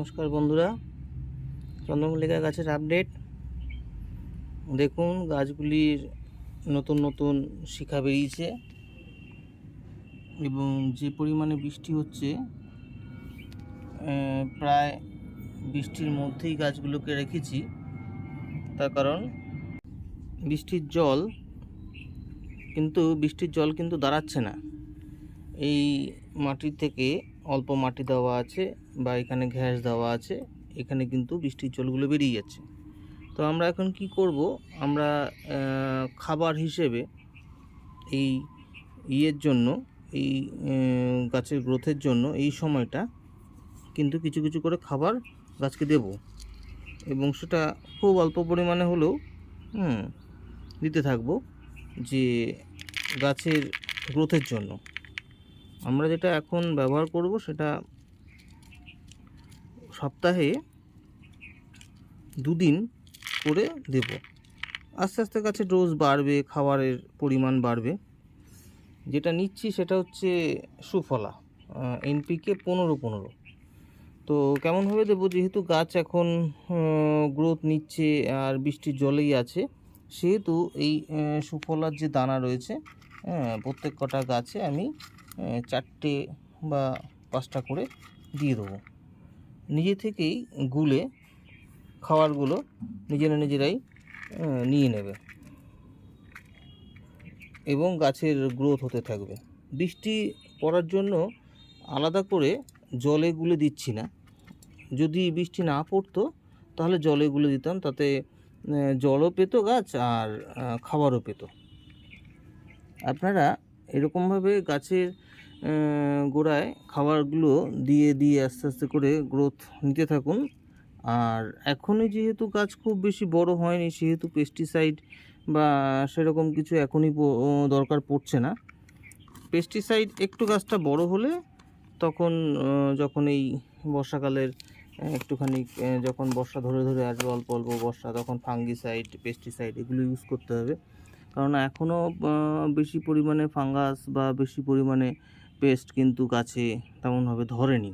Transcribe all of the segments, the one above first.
নমস্কার বন্ধুরা, চন্দ্রমল্লিকা গাছের আপডেট। দেখুন গাছগুলির নতুন নতুন শিখা বেরিয়েছে এবং যে পরিমাণে বৃষ্টি হচ্ছে প্রায় বৃষ্টির মধ্যেই গাছগুলোকে রেখেছি। তার কারণ বৃষ্টির জল কিন্তু দাঁড়াচ্ছে না। এই মাটির থেকে অল্প মাটি দেওয়া আছে বা এখানে ঘ্যাস দেওয়া আছে, এখানে কিন্তু বৃষ্টির জলগুলো বেরিয়ে যাচ্ছে। তো আমরা এখন কি করব, আমরা খাবার হিসেবে এই এই গাছের গ্রোথের জন্য এই সময়টা কিন্তু কিছু কিছু করে খাবার গাছকে দেব, এবং সেটা খুব অল্প পরিমাণে হলেও দিতে থাকবো, যে গাছের গ্রোথের জন্য। আমরা যেটা এখন ব্যবহার করব সেটা সপ্তাহে 2 দিন করে দেব। আস্তে আস্তে গাছের ডোজ বাড়বে, খাবারের পরিমাণ বাড়বে। যেটা নিচ্ছি সেটা হচ্ছে সুফলা NPK 15-15। তো কেমনভাবে দেবো, যেহেতু গাছ এখন গ্রোথ নিচ্ছে আর বৃষ্টির জলেই আছে, সেহেতু এই সুফলার যে দানা রয়েছে প্রত্যেক কটা গাছে আমি 4টে বা 5টা করে দিয়ে দেবো। নিজে থেকেই গুলে খাবারগুলো নিজেরাই নিয়ে নেবে এবং গাছের গ্রোথ হতে থাকবে। বৃষ্টি পড়ার জন্য আলাদা করে জলে গুলে দিচ্ছি না। যদি বৃষ্টি না পড়তো তাহলে জলে গুলে দিতাম, তাতে জলও পেত গাছ আর খাবারও পেত। আপনারা এরকমভাবে গাছের গোড়ায় খাবারগুলো দিয়ে দিয়ে আস্তে আস্তে করে গ্রোথ নিতে থাকুন। আর এখনই যেহেতু গাছ খুব বেশি বড় হয়নি, সেহেতু পেস্টিসাইড বা সেরকম কিছু এখনই দরকার পড়ছে না। পেস্টিসাইড একটু গাছটা বড় হলে তখন, যখন এই বর্ষাকালের একটুখানি যখন বর্ষা ধরে ধরে আসবে, অল্প অল্প বর্ষা, তখন ফাঙ্গিসাইড, পেস্টিসাইড এগুলো ইউজ করতে হবে। কারণ এখনও বেশি পরিমাণে ফাঙ্গাস বা বেশি পরিমাণে পেস্ট কিন্তু গাছে তেমনভাবে ধরেনি।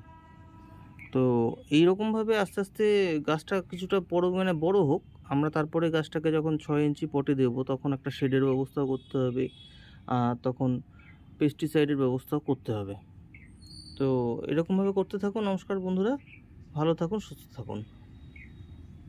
তো এইরকমভাবে আস্তে আস্তে গাছটা কিছুটা বড় হোক, আমরা তারপরে গাছটাকে যখন 6 ইঞ্চি পটে দেব, তখন একটা শেডের ব্যবস্থা করতে হবে, আর তখন পেস্টিসাইডের ব্যবস্থাও করতে হবে। তো এরকমভাবে করতে থাকুন। নমস্কার বন্ধুরা, ভালো থাকুন, সুস্থ থাকুন।